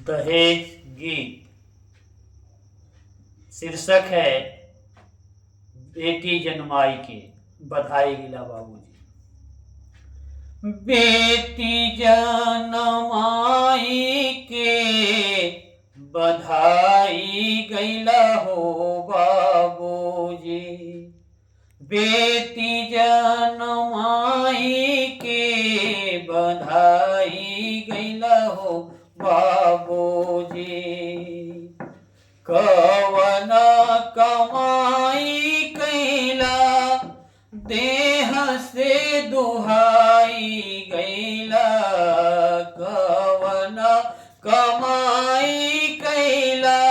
दहेज गीत। शीर्षक है बेटी जन्माई के, बधाई गिला बाबूजी। बेटी जन्माई के बधाई गैला हो बाबूजी। बेटी जन्माई के बधाई गैला हो बाबूजी। कवन कमाई कैला देह से दुहाई गैला। कवन कमाई कैला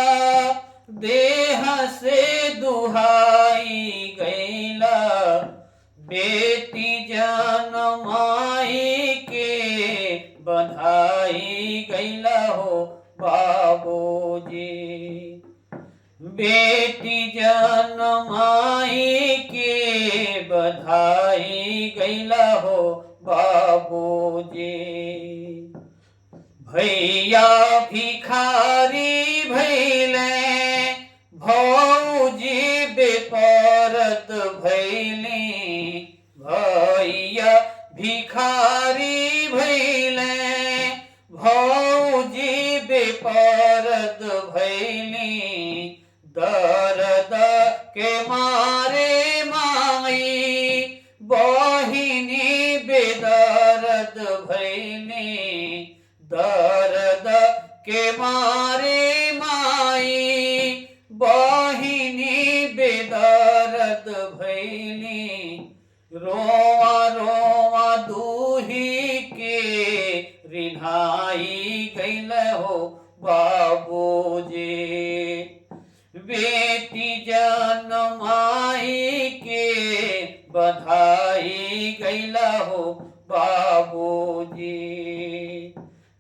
देह से दुहाई गैला। बेटी जन्माई के बधाई गैला हो बाबूजी। बेटी जन्माई के बधाई गैला हो बाबूजी। भैया भिखारी भैले भौजी बेपरत भैली। भैया भिखारी भैले भौजी बेपरत भैली। दर्द के मारे माई बहिनी बेदर्द भैली। दर्द के मारे माई बहिनी बेदर्द भैली। रोआ रोआ दूही के रिन्हाई गैल हो बाबूजी। बेटी जन्माई के बधाई गैला हो बाबूजी।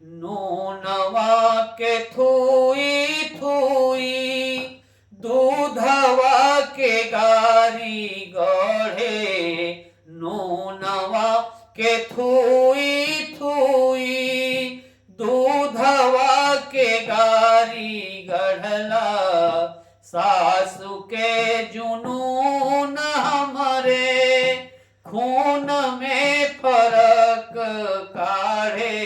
नूनवा के थुई थुई दूधवा के गारी गढ़े। नूनवा के थुई थुई दूधवा के गारी गढ़ला। सासु के जुनून हमरे खून में फर्क काढ़े।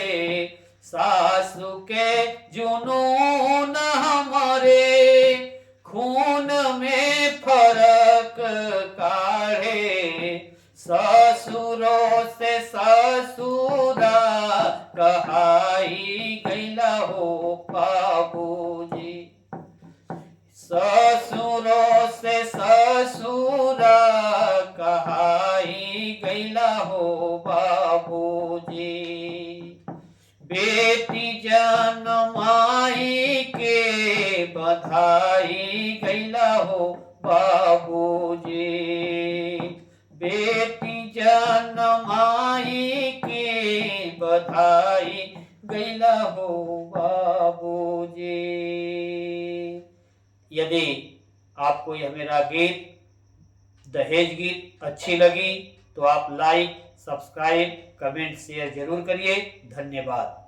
सासु के जुनून हमरे खून में फर्क काढ़े। ससुरों से ससुरा कहाई गैला हो बाबूजी। ससुरों से ससुरा कहाई गैला हो बाबूजी। बेटी जन्माई के बधाई गैला हो बाबूजी। बेटी जन्माई के बधाई गैला हो बाबूजी। यदि आपको यह मेरा गीत दहेज गीत अच्छी लगी तो आप लाइक, सब्सक्राइब, कमेंट, शेयर जरूर करिए। धन्यवाद।